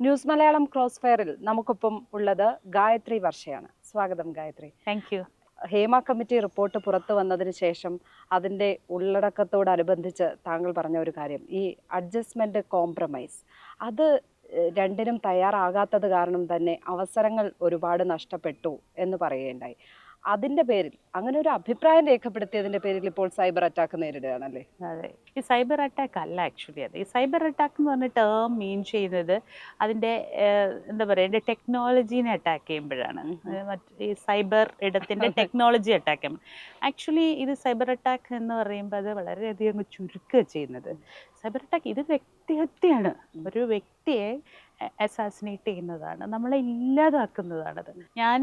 News Malayalam cross ഫയറിൽ നമുക്കൊപ്പം ഉള്ളത് ഗായത്രി വർഷയാണ്. സ്വാഗതം Gayathri. Thank you. Hema committee report പുറത്തു വന്നതിന് ശേഷം അതിൻ്റെ ഉള്ളടക്കത്തോടനുബന്ധിച്ച് താങ്കൾ പറഞ്ഞ ഒരു കാര്യം, ഈ അഡ്ജസ്റ്റ്മെന്റ് കോംപ്രമൈസ്, അത് രണ്ടിനും തയ്യാറാകാത്തത് കാരണം തന്നെ അവസരങ്ങൾ ഒരുപാട് നഷ്ടപ്പെട്ടു എന്ന് പറയുകയുണ്ടായി. അതിൻ്റെ പേരിൽ അങ്ങനെ ഒരു അഭിപ്രായം രേഖപ്പെടുത്തിയതിൻ്റെ പേരിൽ ഇപ്പോൾ സൈബർ അറ്റാക്ക് നേരിടുകയാണല്ലേ? അതെ, ഈ സൈബർ അറ്റാക്ക് അല്ല ആക്ച്വലി. അത് ഈ സൈബർ അറ്റാക്ക് എന്ന് പറഞ്ഞ ടേം മീൻ ചെയ്യുന്നത് അതിൻ്റെ എന്താ പറയുക, എൻ്റെ ടെക്നോളജീനെ അറ്റാക്ക് ചെയ്യുമ്പോഴാണ്. ഈ സൈബർ ഇടത്തിൻ്റെ ടെക്നോളജി അറ്റാക്ക് ചെയ്യുമ്പോൾ ആക്ച്വലി ഇത് സൈബർ അറ്റാക്ക് എന്ന് പറയുമ്പോൾ അത് വളരെയധികം ചുരുക്കുക ചെയ്യുന്നത്. സൈബർ അറ്റാക്ക് ഇത് വ്യക്തിഹത്യയാണ്. ഒരു വ്യക്തിയെ അസാസിനേറ്റ് ചെയ്യുന്നതാണ്, നമ്മളെ ഇല്ലാതാക്കുന്നതാണത്. ഞാൻ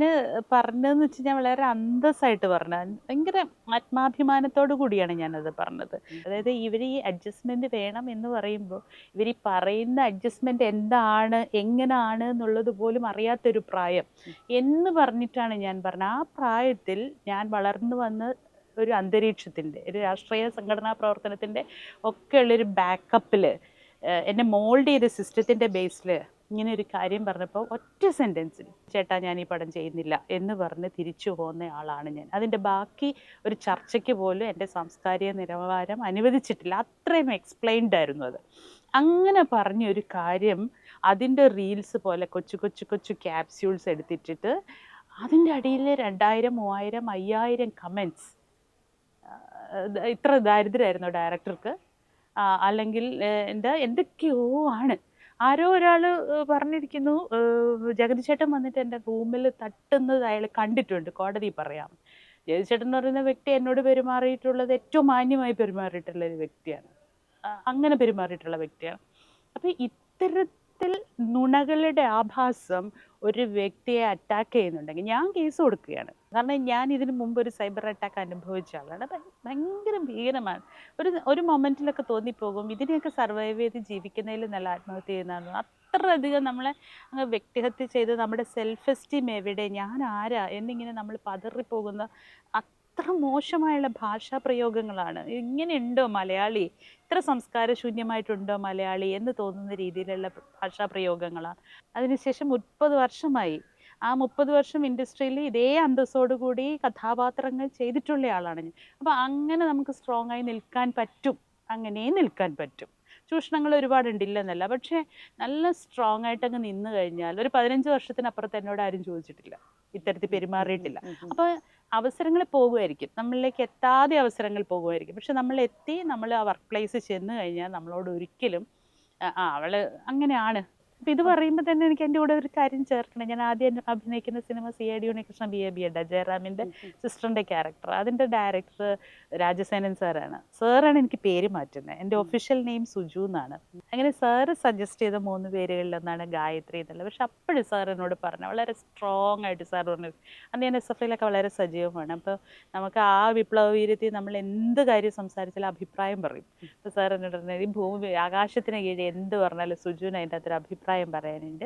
പറഞ്ഞതെന്ന് വെച്ച് കഴിഞ്ഞാൽ വളരെ അന്തസ്സായിട്ട് പറഞ്ഞ, ഭയങ്കര ആത്മാഭിമാനത്തോടു കൂടിയാണ് ഞാനത് പറഞ്ഞത്. അതായത് ഇവർ ഈ അഡ്ജസ്റ്റ്മെന്റ് വേണം എന്ന് പറയുമ്പോൾ ഇവർ ഈ പറയുന്ന അഡ്ജസ്റ്റ്മെന്റ് എന്താണ്, എങ്ങനെയാണ് എന്നുള്ളത് പോലും അറിയാത്തൊരു പ്രായം എന്ന് പറഞ്ഞിട്ടാണ് ഞാൻ പറഞ്ഞത്. ആ പ്രായത്തിൽ ഞാൻ വളർന്നു വന്ന് ഒരു അന്തരീക്ഷത്തിൻ്റെ, ഒരു രാഷ്ട്രീയ സംഘടനാ പ്രവർത്തനത്തിൻ്റെ ഒക്കെ ഉള്ളൊരു ബാക്കപ്പിൽ എന്നെ മോൾഡ് ചെയ്ത സിസ്റ്റത്തിൻ്റെ ബേസിൽ ഇങ്ങനെ ഒരു കാര്യം പറഞ്ഞപ്പോൾ ഒറ്റ സെൻറ്റൻസിൽ ചേട്ടാ ഞാൻ ഈ പടം ചെയ്യുന്നില്ല എന്ന് പറഞ്ഞ് തിരിച്ചു പോകുന്ന ആളാണ് ഞാൻ. അതിൻ്റെ ബാക്കി ഒരു ചർച്ചയ്ക്ക് പോലും എൻ്റെ സാംസ്കാരിക നിലവാരം അനുവദിച്ചിട്ടില്ല. അത്രയും എക്സ്പ്ലെയിൻഡ് ആയിരുന്നു അത്. അങ്ങനെ പറഞ്ഞൊരു കാര്യം അതിൻ്റെ റീൽസ് പോലെ കൊച്ചു കൊച്ചു കൊച്ചു ക്യാപ്സ്യൂൾസ് എടുത്തിട്ടിട്ട് അതിൻ്റെ അടിയിൽ 2000, 3000, 5000 കമൻറ്റ്സ്. ഇത്ര ദാരിദ്ര്യമായിരുന്നു ഡയറക്ടർക്ക്, അല്ലെങ്കിൽ എന്തൊക്കെയോ ആണ്. ആരോ ഒരാൾ പറഞ്ഞിരിക്കുന്നു, ജഗതി ചേട്ടൻ വന്നിട്ട് എൻ്റെ റൂമിൽ തട്ടുന്നത് അയാൾ കണ്ടിട്ടുണ്ട്, കോടതി പറയാം. ജഗതി ചേട്ടൻ എന്ന് പറയുന്ന വ്യക്തി എന്നോട് പെരുമാറിയിട്ടുള്ളത് ഏറ്റവും മാന്യമായി പെരുമാറിയിട്ടുള്ള ഒരു വ്യക്തിയാണ്, അങ്ങനെ പെരുമാറിയിട്ടുള്ള വ്യക്തിയാണ്. അപ്പോൾ ഇത്തരത്തിൽ നുണകളുടെ ആഭാസം ഒരു വ്യക്തിയെ അറ്റാക്ക് ചെയ്യുന്നുണ്ടെങ്കിൽ ഞാൻ കേസ് കൊടുക്കുകയാണ്. കാരണം ഞാൻ ഇതിനു മുമ്പ് ഒരു സൈബർ അറ്റാക്ക് അനുഭവിച്ച ആളാണ്. ഭയങ്കര ഭീകരമാണ്. ഒരു മൊമെൻറ്റിലൊക്കെ തോന്നിപ്പോകും ഇതിനെയൊക്കെ സർവൈവ് ചെയ്ത് ജീവിക്കുന്നതിൽ നല്ല ആത്മഹത്യ ചെയ്യുന്നതാണ്. അത്രയധികം നമ്മളെ അങ്ങ് വ്യക്തിഹത്യ ചെയ്ത് നമ്മുടെ സെൽഫ് എസ്റ്റീം എവിടെ, ഞാൻ ആരാ എന്നിങ്ങനെ നമ്മൾ പതറിപ്പോകുന്ന അത്ര മോശമായുള്ള ഭാഷാ പ്രയോഗങ്ങളാണ്. ഇങ്ങനെ ഉണ്ടോ മലയാളി, ഇത്ര സംസ്കാരശൂന്യമായിട്ടുണ്ടോ മലയാളി എന്ന് തോന്നുന്ന രീതിയിലുള്ള ഭാഷാ പ്രയോഗങ്ങളാണ്. അതിനുശേഷം 30 വർഷമായി. ആ 30 വർഷം ഇൻഡസ്ട്രിയിൽ ഇതേ അന്തസ്സോടുകൂടി കഥാപാത്രങ്ങൾ ചെയ്തിട്ടുള്ള ആളാണ് ഞാൻ. അപ്പോൾ അങ്ങനെ നമുക്ക് സ്ട്രോങ് ആയി നിൽക്കാൻ പറ്റും, അങ്ങനെ നിൽക്കാൻ പറ്റും. ചൂഷണങ്ങൾ ഒരുപാടുണ്ട്, ഇല്ലെന്നല്ല. പക്ഷേ നല്ല സ്ട്രോങ് ആയിട്ടങ്ങ് നിന്ന് കഴിഞ്ഞാൽ ഒരു 15 വർഷത്തിനപ്പുറത്ത് എന്നോട് ആരും ചോദിച്ചിട്ടില്ല, ഇത്തരത്തിൽ പെരുമാറിയിട്ടില്ല. അപ്പോൾ അവസരങ്ങൾ പോകുമായിരിക്കും, നമ്മളിലേക്ക് എത്താതെ അവസരങ്ങൾ പോകുമായിരിക്കും. പക്ഷെ നമ്മൾ ആ വർക്ക് പ്ലേസ് ചെന്ന് കഴിഞ്ഞാൽ നമ്മളോട് ഒരിക്കലും അവള് അങ്ങനെയാണ്. അപ്പം ഇത് പറയുമ്പോൾ തന്നെ എനിക്ക് എൻ്റെ കൂടെ ഒരു കാര്യം ചേർക്കണം. ഞാൻ ആദ്യം അഭിനയിക്കുന്ന സിനിമ CID ഉണ്ണികൃഷ്ണൻ BA ജയറാമിൻ്റെ സിസ്റ്ററിൻ്റെ ക്യാരക്ടർ. അതിൻ്റെ ഡയറക്ടർ രാജസേനൻ സാറാണ്. സാറാണ് എനിക്ക് പേര് മാറ്റുന്നത്. എൻ്റെ ഒഫീഷ്യൽ നെയിം സുജു എന്നാണ്. അങ്ങനെ സാറ് സജസ്റ്റ് ചെയ്ത 3 പേരുകളിലൊന്നാണ് ഗായത്രി എന്നുള്ളത്. പക്ഷെ അപ്പോഴും സാർ എന്നോട് പറഞ്ഞു, വളരെ സ്ട്രോങ് ആയിട്ട് സാർ പറഞ്ഞു. അന്ന് ഞാൻ SFIയിലൊക്കെ വളരെ സജീവമാണ്. അപ്പോൾ നമുക്ക് ആ വിപ്ലവ വീര്യത്തിൽ നമ്മൾ എന്ത് കാര്യം സംസാരിച്ചാലും അഭിപ്രായം പറയും. അപ്പോൾ സാർ എന്നോട് പറഞ്ഞത്, ഈ ഭൂമി ആകാശത്തിന് കീഴിൽ എന്ത് പറഞ്ഞാലും സുജുവിന് അതിൻ്റെ അകത്തൊരു അഭിപ്രായം പറയാനുണ്ട്,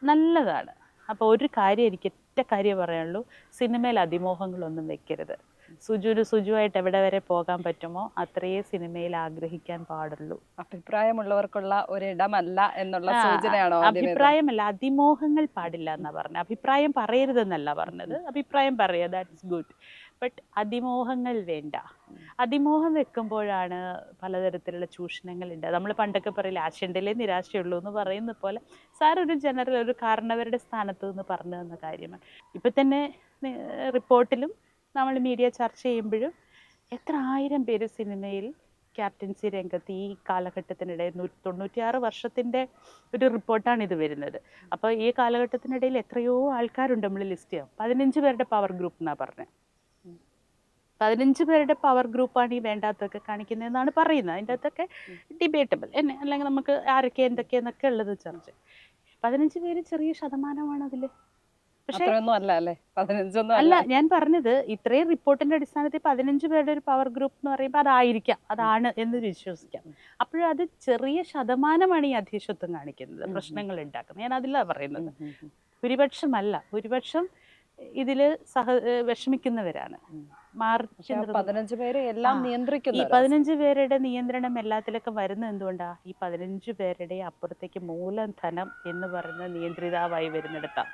നല്ലതാണ്. അപ്പോൾ ഒരു കാര്യം, എനിക്ക് ഒറ്റ കാര്യം പറയാനുള്ളൂ, സിനിമയിൽ അതിമോഹങ്ങളൊന്നും വെക്കരുത്. സുജുവായിട്ട് എവിടെ വരെ പോകാൻ പറ്റുമോ അത്രയേ സിനിമയിൽ ആഗ്രഹിക്കാൻ പാടുള്ളൂ. അഭിപ്രായമുള്ളവർക്കുള്ള ഒരിടമല്ല എന്നുള്ള സൂചനയാണോ? അഭിപ്രായമല്ല, അതിമോഹങ്ങൾ പാടില്ല എന്നാ പറഞ്ഞത്. അഭിപ്രായം പറയരുതെന്നല്ല പറഞ്ഞത്. അഭിപ്രായം പറയുക, ദാറ്റ്സ് ഗുഡ്. ബട്ട് അതിമോഹങ്ങൾ വേണ്ട. അതിമോഹം വെക്കുമ്പോഴാണ് പലതരത്തിലുള്ള ചൂഷണങ്ങളുണ്ട്. നമ്മൾ പണ്ടൊക്കെ പറയില്ല, ആശയുണ്ടല്ലേ നിരാശയുള്ളൂ എന്ന് പറയുന്ന പോലെ സാർ ഒരു ജനറൽ, ഒരു കാരണവരുടെ സ്ഥാനത്ത് നിന്ന് പറഞ്ഞു തന്ന കാര്യമാണ്. ഇപ്പം തന്നെ റിപ്പോർട്ടിലും നമ്മൾ മീഡിയ ചർച്ച ചെയ്യുമ്പോഴും എത്ര 1000 പേര് സിനിമയിൽ ക്യാപ്റ്റൻസി രംഗത്ത് ഈ കാലഘട്ടത്തിനിടെ 96 വർഷത്തിൻ്റെ ഒരു റിപ്പോർട്ടാണ് ഇത് വരുന്നത്. അപ്പോൾ ഈ കാലഘട്ടത്തിനിടയിൽ എത്രയോ ആൾക്കാരുണ്ട് നമ്മൾ ലിസ്റ്റ് ചെയ്യാം. 15 പേരുടെ പവർ ഗ്രൂപ്പ് എന്നാണ് പറഞ്ഞത്. 15 പേരുടെ പവർ ഗ്രൂപ്പാണ് ഈ വേണ്ടാത്തൊക്കെ കാണിക്കുന്നതെന്നാണ് പറയുന്നത്. അതിൻ്റെ അകത്തൊക്കെ ഡിബേറ്റബിൾ അല്ലെങ്കിൽ നമുക്ക് ആരൊക്കെ എന്തൊക്കെയെന്നൊക്കെ ഉള്ളത് ചർച്ച. 15 പേര് ചെറിയ ശതമാനമാണ് അതിൽ. പക്ഷേ അല്ല, ഞാൻ പറഞ്ഞത് ഇത്രയും റിപ്പോർട്ടിന്റെ അടിസ്ഥാനത്തിൽ 15 പേരുടെ ഒരു പവർ ഗ്രൂപ്പ് എന്ന് പറയുമ്പോൾ അതായിരിക്കാം, അതാണ് എന്ന് വിശ്വസിക്കാം. അപ്പോഴും അത് ചെറിയ ശതമാനമാണ് ഈ അധീശത്വം കാണിക്കുന്നത്, പ്രശ്നങ്ങൾ ഉണ്ടാക്കുന്നത്. ഞാൻ അതിലാണ് പറയുന്നത്. ഭൂരിപക്ഷമല്ല. ഭൂരിപക്ഷം ഇതിൽ വിഷമിക്കുന്നവരാണ്. മാറി പക്ഷെ ആ 15 പേരെ ആ, എല്ലാം ഈ നിയന്ത്രിക്കുന്ന ഒരവസ്ഥ. 15 പേരുടെ നിയന്ത്രണം എല്ലാത്തിലൊക്കെ വരുന്നത് എന്തുകൊണ്ടാ? ഈ 15 പേരുടെ അപ്പുറത്തേക്ക് മൂലധനം എന്ന് പറയുന്നത് നിയന്ത്രിതാവായി വരുന്നിടത്താണ്.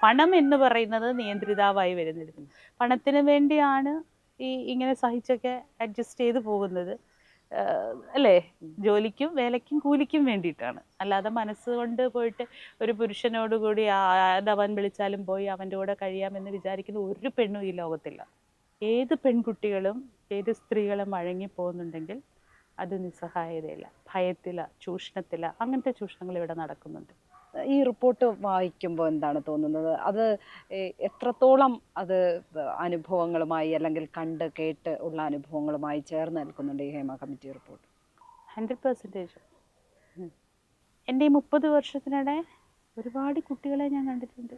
പണം എന്ന് പറയുന്നത് നിയന്ത്രിതാവായി വരുന്നിടത്ത്. പണത്തിന് വേണ്ടിയാണ് ഇങ്ങനെ സഹിച്ചൊക്കെ അഡ്ജസ്റ്റ് ചെയ്ത് പോകുന്നത്, അല്ലേ? ജോലിക്കും വേലയ്ക്കും കൂലിക്കും വേണ്ടിയിട്ടാണ്. അല്ലാതെ മനസ്സുകൊണ്ട് പോയിട്ട് ഒരു പുരുഷനോട് കൂടി അതവൻ വിളിച്ചാലും പോയി അവൻ്റെ കൂടെ കഴിയാമെന്ന് വിചാരിക്കുന്ന ഒരു പെണ്ണും ഈ ലോകത്തില്ല. ഏത് പെൺകുട്ടികളും ഏത് സ്ത്രീകളും വഴങ്ങി പോകുന്നുണ്ടെങ്കിൽ അത് നിസ്സഹായതയില്ല, ഭയത്തില, ചൂഷണത്തില. അങ്ങനത്തെ ചൂഷണങ്ങൾ ഇവിടെ നടക്കുന്നുണ്ട്. ഈ റിപ്പോർട്ട് വായിക്കുമ്പോൾ എന്താണ് തോന്നുന്നത്? അത് എത്രത്തോളം അത് അനുഭവങ്ങളുമായി അല്ലെങ്കിൽ കണ്ട് കേട്ട് ഉള്ള അനുഭവങ്ങളുമായി ചേർന്ന് നിൽക്കുന്നുണ്ട് ഈ ഹേമ കമ്മിറ്റി റിപ്പോർട്ട്? 100%. എൻ്റെ ഈ 30 വർഷത്തിനിടെ ഒരുപാട് കുട്ടികളെ ഞാൻ കണ്ടിട്ടുണ്ട്.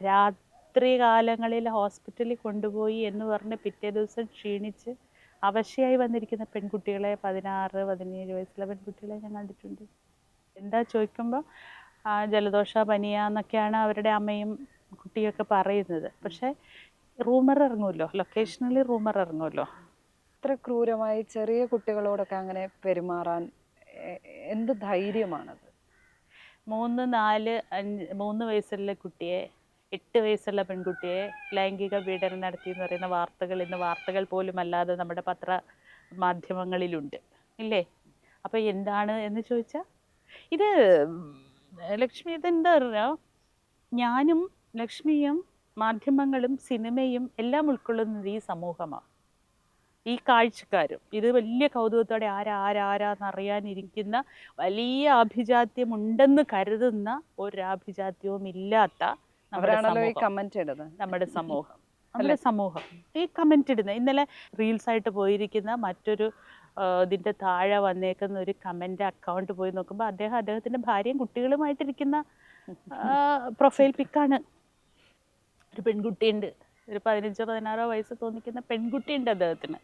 രാത്രി കാലങ്ങളിൽ ഹോസ്പിറ്റലിൽ കൊണ്ടുപോയി എന്ന് പറഞ്ഞ് പിറ്റേ ദിവസം ക്ഷീണിച്ച് അവശയായി വന്നിരിക്കുന്ന പെൺകുട്ടികളെ, 16, 17 വയസ്സുള്ള പെൺകുട്ടികളെ ഞാൻ കണ്ടിട്ടുണ്ട്. എന്താ ചോദിക്കുമ്പോൾ ജലദോഷ, പനിയ എന്നൊക്കെയാണ് അവരുടെ അമ്മയും കുട്ടിയൊക്കെ പറയുന്നത്. പക്ഷേ റൂമർ ഇറങ്ങുമല്ലോ, ലൊക്കേഷനിൽ റൂമർ ഇറങ്ങുമല്ലോ. ഇത്ര ക്രൂരമായി ചെറിയ കുട്ടികളോടൊക്കെ അങ്ങനെ പെരുമാറാൻ എന്ത് ധൈര്യമാണത്? 3, 4, 3 വയസ്സുള്ള കുട്ടിയെ, 8 വയസ്സുള്ള പെൺകുട്ടിയെ ലൈംഗിക പീഡനം നടത്തി എന്ന് പറയുന്ന വാർത്തകൾ ഇന്ന് വാർത്തകൾ പോലും അല്ലാതെ നമ്മുടെ മാധ്യമങ്ങളിലുണ്ട്, ഇല്ലേ? അപ്പോൾ എന്താണ് എന്ന് ചോദിച്ചാൽ, ഇത് ലക്ഷ്മി, ഇതെന്താ പറയുക, ഞാനും ലക്ഷ്മിയും മാധ്യമങ്ങളും സിനിമയും എല്ലാം ഉൾക്കൊള്ളുന്നത് ഈ സമൂഹമാണ്, ഈ കാഴ്ചക്കാരും. ഇത് വലിയ കൗതുകത്തോടെ ആരാന്നറിയാനിരിക്കുന്ന, വലിയ ആഭിജാത്യമുണ്ടെന്ന് കരുതുന്ന ഒരാഭിജാത്യവും ഇല്ലാത്ത നമ്മുടെ സമൂഹം. നമ്മുടെ സമൂഹം ഈ കമൻ്റ് ഇടുന്ന, ഇന്നലെ റീൽസായിട്ട് പോയിരിക്കുന്ന മറ്റൊരു ഇതിൻ്റെ താഴെ വന്നേക്കുന്ന ഒരു കമൻ്റ് അക്കൗണ്ട് പോയി നോക്കുമ്പോൾ അദ്ദേഹത്തിൻ്റെ ഭാര്യയും കുട്ടികളുമായിട്ടിരിക്കുന്ന പ്രൊഫൈൽ പിക്കാണ്. ഒരു പെൺകുട്ടിയുണ്ട്, ഒരു 15-16 വയസ്സ് തോന്നിക്കുന്ന പെൺകുട്ടിയുണ്ട് അദ്ദേഹത്തിന്.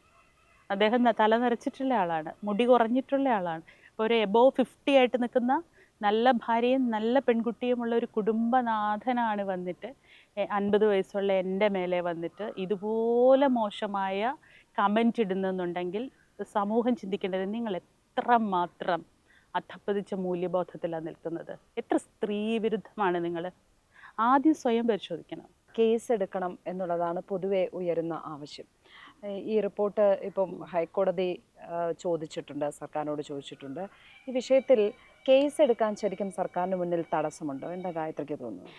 അദ്ദേഹം തല നിറച്ചിട്ടുള്ള ആളാണ്, മുടി കുറഞ്ഞിട്ടുള്ള ആളാണ്. ഇപ്പോൾ ഒരു എബോവ് 50 ആയിട്ട് നിൽക്കുന്ന നല്ല ഭാര്യയും നല്ല പെൺകുട്ടിയുമുള്ള ഒരു കുടുംബനാഥനാണ് വന്നിട്ട് 50 വയസ്സുള്ള എൻ്റെ മേലെ വന്നിട്ട് ഇതുപോലെ മോശമായ കമൻ്റ് ഇടുന്നെന്നുണ്ടെങ്കിൽ സമൂഹം ചിന്തിക്കേണ്ടത്, നിങ്ങൾ എത്രമാത്രം അധപ്പതിച്ച മൂല്യബോധത്തിലാണ് നിൽക്കുന്നത്, എത്ര സ്ത്രീ വിരുദ്ധമാണ് നിങ്ങൾ. ആദ്യം സ്വയം പരിശോധിക്കണം. കേസ് എടുക്കണം എന്നുള്ളതാണ് പൊതുവെ ഉയരുന്ന ആവശ്യം. ഈ റിപ്പോർട്ട് ഇപ്പം ഹൈക്കോടതി ചോദിച്ചിട്ടുണ്ട്, സർക്കാരിനോട് ചോദിച്ചിട്ടുണ്ട്. ഈ വിഷയത്തിൽ കേസ് എടുക്കാൻ ശരിക്കും സർക്കാരിന് മുന്നിൽ തടസ്സമുണ്ടോ? എന്താ ഗായത്രിക്ക് തോന്നുന്നു?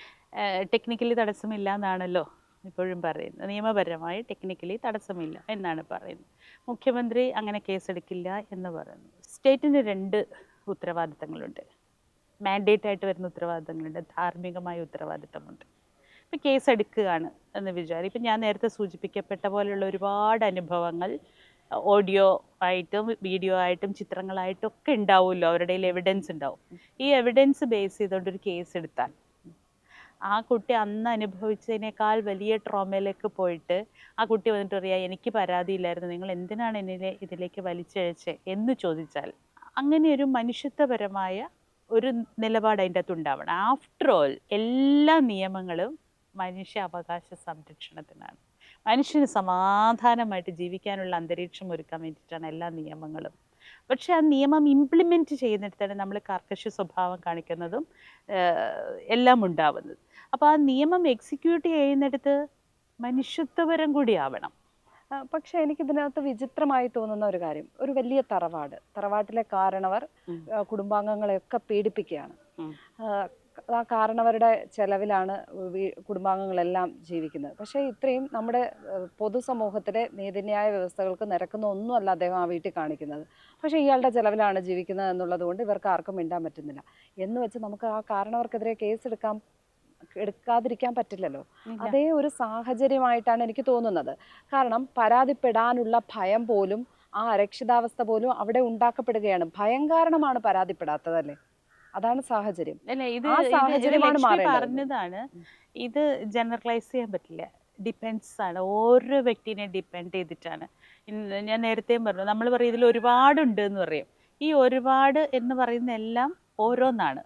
ടെക്നിക്കലി തടസ്സമില്ല എന്നാണല്ലോ ഇപ്പോഴും പറയുന്നത്. നിയമപരമായി ടെക്നിക്കലി തടസ്സമില്ല എന്നാണ് പറയുന്നത്. മുഖ്യമന്ത്രി അങ്ങനെ കേസെടുക്കില്ല എന്ന് പറയുന്നു. സ്റ്റേറ്റിന് 2 ഉത്തരവാദിത്തങ്ങളുണ്ട്. മാൻഡേറ്റ് ആയിട്ട് വരുന്ന ഉത്തരവാദിത്തങ്ങളുണ്ട്, ധാർമ്മികമായ ഉത്തരവാദിത്തമുണ്ട്. ഇപ്പം കേസ് എടുക്കുകയാണ് എന്ന് വിചാരിക്കും. ഇപ്പം ഞാൻ നേരത്തെ സൂചിപ്പിക്കപ്പെട്ട പോലെയുള്ള ഒരുപാട് അനുഭവങ്ങൾ ഓഡിയോ ആയിട്ടും വീഡിയോ ആയിട്ടും ചിത്രങ്ങളായിട്ടും ഒക്കെ ഉണ്ടാവുമല്ലോ, അവരുടെ കയ്യിൽ എവിഡൻസ് ഉണ്ടാവും. ഈ എവിഡൻസ് ബേസ് ചെയ്തുകൊണ്ടൊരു കേസ് എടുത്താൽ ആ കുട്ടി അന്ന് അനുഭവിച്ചതിനേക്കാൾ വലിയ ട്രോമയിലേക്ക് പോയിട്ട് ആ കുട്ടി വന്നിട്ട് പറയാം, എനിക്ക് പരാതിയില്ലായിരുന്നു, നിങ്ങൾ എന്തിനാണ് എന്നെ ഇതിലേക്ക് വലിച്ചഴച്ചത് എന്ന് ചോദിച്ചാൽ, അങ്ങനെ ഒരു മനുഷ്യത്വപരമായ ഒരു നിലപാട് അതിൻ്റെ അകത്ത് ഉണ്ടാവണം. ആഫ്റ്റർ ഓൾ എല്ലാ നിയമങ്ങളും മനുഷ്യ അവകാശ സംരക്ഷണത്തിനാണ്. മനുഷ്യന് സമാധാനമായിട്ട് ജീവിക്കാനുള്ള അന്തരീക്ഷം ഒരുക്കാൻ വേണ്ടിയിട്ടാണ് എല്ലാ നിയമങ്ങളും. പക്ഷെ ആ നിയമം ഇംപ്ലിമെൻറ്റ് ചെയ്യുന്നിടത്താണ് നമ്മൾ കർക്കശ സ്വഭാവം കാണിക്കുന്നതും എല്ലാം ഉണ്ടാവുന്നത്. അപ്പോൾ ആ നിയമം എക്സിക്യൂട്ട് ചെയ്യുന്നിടത്ത് മനുഷ്യത്വപരം കൂടി ആവണം. പക്ഷെ എനിക്കിതിനകത്ത് വിചിത്രമായി തോന്നുന്ന ഒരു കാര്യം, ഒരു വലിയ തറവാട്ടിലെ കാരണവർ കുടുംബാംഗങ്ങളെയൊക്കെ പീഡിപ്പിക്കുകയാണ്. ആ കാരണവരുടെ ചെലവിലാണ് കുടുംബാംഗങ്ങളെല്ലാം ജീവിക്കുന്നത്. പക്ഷേ ഇത്രയും നമ്മുടെ പൊതുസമൂഹത്തിലെ നീതിന്യായ വ്യവസ്ഥകൾക്ക് നിരക്കുന്ന ഒന്നുമല്ല അദ്ദേഹം ആ വീട്ടിൽ കാണിക്കുന്നത്. പക്ഷേ ഇയാളുടെ ചെലവിലാണ് ജീവിക്കുന്നത് എന്നുള്ളത് കൊണ്ട് ഇവർക്ക് ആർക്കും മിണ്ടാൻ പറ്റുന്നില്ല. എന്ന് വെച്ച് നമുക്ക് ആ കാരണവർക്കെതിരെ കേസ് എടുക്കാതിരിക്കാൻ പറ്റില്ലല്ലോ. അതേ ഒരു സാഹചര്യമായിട്ടാണ് എനിക്ക് തോന്നുന്നത്. കാരണം പരാതിപ്പെടാനുള്ള ഭയം പോലും, ആ അരക്ഷിതാവസ്ഥ പോലും അവിടെ ഉണ്ടാക്കപ്പെടുകയാണ്. ഭയം കാരണമാണ് പരാതിപ്പെടാത്തതല്ലേ? അതാണ് സാഹചര്യം. പറഞ്ഞതാണ്, ഇത് ജനറലൈസ് ചെയ്യാൻ പറ്റില്ല. ഡിപ്പെൻഡ്സ് ആണ്, ഓരോ വ്യക്തിനെ ഡിപ്പെൻഡ് ചെയ്തിട്ടാണ്. ഞാൻ നേരത്തെയും പറഞ്ഞു, നമ്മൾ പറയും ഇതിൽ ഒരുപാടുണ്ട് എന്ന് പറയും. ഈ ഒരുപാട് എന്ന് പറയുന്ന എല്ലാം ഓരോന്നാണ്.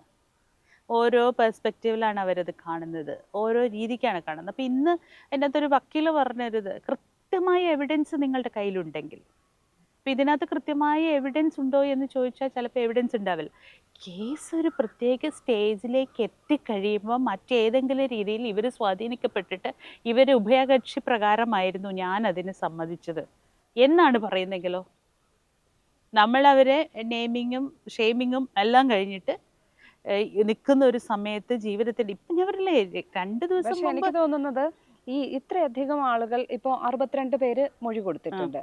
ഓരോ പെർസ്പെക്റ്റീവിലാണ് അവരത് കാണുന്നത്, ഓരോ രീതിക്കാണ് കാണുന്നത്. അപ്പം ഇന്ന് എൻ്റെ അകത്തൊരു വക്കീൽ പറഞ്ഞത്, കൃത്യമായ എവിഡൻസ് നിങ്ങളുടെ കയ്യിലുണ്ടെങ്കിൽ, അപ്പം ഇതിനകത്ത് കൃത്യമായ എവിഡൻസ് ഉണ്ടോ എന്ന് ചോദിച്ചാൽ ചിലപ്പോൾ എവിഡൻസ് ഉണ്ടാവില്ല. കേസ് ഒരു പ്രത്യേക സ്റ്റേജിലേക്ക് എത്തിക്കഴിയുമ്പോൾ മറ്റേതെങ്കിലും രീതിയിൽ ഇവർ സ്വാധീനിക്കപ്പെട്ടിട്ട് ഇവർ ഉഭയകക്ഷി പ്രകാരമായിരുന്നു ഞാൻ അതിന് സമ്മതിച്ചത് എന്നാണ് പറയുന്നെങ്കിലോ, നമ്മളവരെ നെയിമിങ്ങും ഷെയ്മിങ്ങും എല്ലാം കഴിഞ്ഞിട്ട് നിൽക്കുന്ന ഒരു സമയത്ത് ജീവിതത്തിൽ ഇപ്പം ഞാൻ പറയില്ലേ 2 ദിവസം പക്ഷെ മുമ്പ് എനിക്ക് തോന്നുന്നത് ഈ ഇത്രയധികം ആളുകൾ ഇപ്പോൾ 62 പേര് മൊഴി കൊടുത്തിട്ടുണ്ട്.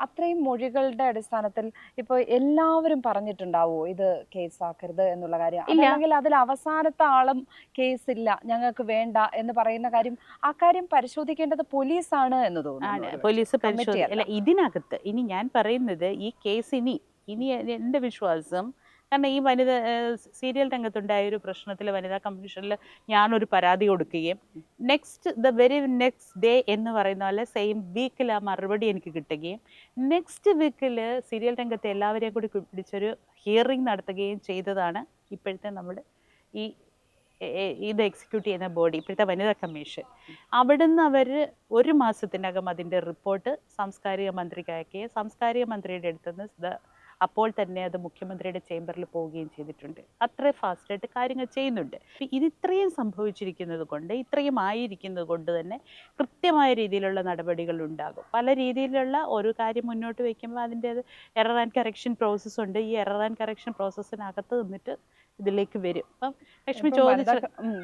അത്രയും മൊഴികളുടെ അടിസ്ഥാനത്തിൽ ഇപ്പോൾ എല്ലാവരും പറഞ്ഞിട്ടുണ്ടാവോ ഇത് കേസാക്കരുത് എന്നുള്ള കാര്യം? ഇല്ല. അല്ലെങ്കിൽ അതിൽ അവസാനത്തെ ആളും കേസില്ല ഞങ്ങൾക്ക് വേണ്ട എന്ന് പറയുന്ന കാര്യം, ആ കാര്യം പരിശോധിക്കേണ്ടത് പോലീസാണ് എന്ന് തോന്നുന്നു. പോലീസ് കമ്മിറ്റി പരിശോധന അല്ല ഇതിനകത്ത്. ഇനി ഞാൻ പറയുന്നത് ഈ കേസ് ഇനി എൻ്റെ വിശ്വാസം, കാരണം ഈ വനിത സീരിയൽ രംഗത്തുണ്ടായ ഒരു പ്രശ്നത്തിൽ വനിതാ കമ്മീഷനിൽ ഞാനൊരു പരാതി കൊടുക്കുകയും ദ വെരി നെക്സ്റ്റ് ഡേ എന്ന് പറയുന്ന പോലെ സെയിം വീക്കിൽ ആ മറുപടി എനിക്ക് കിട്ടുകയും നെക്സ്റ്റ് വീക്കിൽ സീരിയൽ രംഗത്തെ എല്ലാവരെയും കൂടി പിടിച്ചൊരു ഹിയറിംഗ് നടത്തുകയും ചെയ്തതാണ് ഇപ്പോഴത്തെ നമ്മുടെ ഈ ഇത് എക്സിക്യൂട്ട് ചെയ്യുന്ന ബോഡി, ഇപ്പോഴത്തെ വനിതാ കമ്മീഷൻ. അവിടുന്ന് അവർ 1 മാസത്തിനകം അതിൻ്റെ റിപ്പോർട്ട് സാംസ്കാരിക മന്ത്രിക്ക് അയക്കുകയും സാംസ്കാരിക മന്ത്രിയുടെ അടുത്തുനിന്ന് അപ്പോൾ തന്നെ അത് മുഖ്യമന്ത്രിയുടെ ചേംബറിൽ പോവുകയും ചെയ്തിട്ടുണ്ട്. അത്ര ഫാസ്റ്റായിട്ട് കാര്യങ്ങൾ ചെയ്യുന്നുണ്ട്. ഇത് ഇത്രയും സംഭവിച്ചിരിക്കുന്നത് കൊണ്ട്, ഇത്രയും ആയിരിക്കുന്നത് കൊണ്ട് തന്നെ കൃത്യമായ രീതിയിലുള്ള നടപടികൾ ഉണ്ടാകും. പല രീതിയിലുള്ള ഒരു കാര്യം മുന്നോട്ട് വയ്ക്കുമ്പോൾ അതിൻ്റെ എറർ ആൻഡ് കറക്ഷൻ പ്രോസസ്സ് ഉണ്ട്. ഈ എറർ ആൻഡ് കറക്ഷൻ പ്രോസസ്സിനകത്ത് നിന്നിട്ട് ഇതിലേക്ക് വരും. അപ്പം ലക്ഷ്മി ചോദിച്ചു,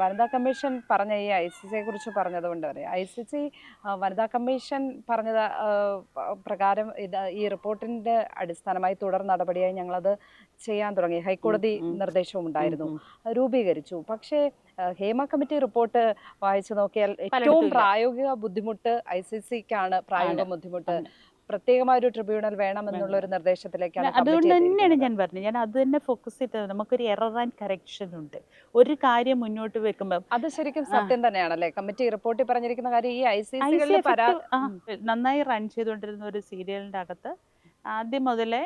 വനിതാ കമ്മീഷൻ പറഞ്ഞ ഈ ICC കുറിച്ച് പറഞ്ഞത് കൊണ്ട് പറയാം, ICC വനിതാ കമ്മീഷൻ പറഞ്ഞത് പ്രകാരം ഈ റിപ്പോർട്ടിന്റെ അടിസ്ഥാനമായി തുടർ നടപടിയായി ഞങ്ങളത് ചെയ്യാൻ തുടങ്ങി. ഹൈക്കോടതി നിർദ്ദേശവും ഉണ്ടായിരുന്നു, രൂപീകരിച്ചു. പക്ഷേ ഹേമ കമ്മിറ്റി റിപ്പോർട്ട് വായിച്ചു നോക്കിയാൽ ഏറ്റവും പ്രായോഗിക ബുദ്ധിമുട്ട് ICCക്കാണ്. പ്രായോഗിക ബുദ്ധിമുട്ട് പ്രത്യേകമായ ഒരു ട്രിബ്യൂണൽ വേണം എന്നുള്ള ഒരു നിർദ്ദേശത്തിലേക്കാണ്. അതുകൊണ്ട് തന്നെയാണ് ഞാൻ പറഞ്ഞത്, ഞാൻ അത് തന്നെ ഫോക്കസ് ചെയ്തത്. നമുക്കൊരു എറർ ആൻഡ് കറക്ഷൻ ഉണ്ട്. ഒരു കാര്യം മുന്നോട്ട് വെക്കുമ്പോൾ അത് ശരിക്കും സത്യം തന്നെയാണല്ലേ? കമ്മിറ്റി റിപ്പോർട്ടിൽ പറഞ്ഞിരിക്കുന്ന കാര്യം ഈ നന്നായി റൺ ചെയ്തുകൊണ്ടിരുന്ന ഒരു സീരിയലിൻ്റെ അകത്ത് ആദ്യം മുതലേ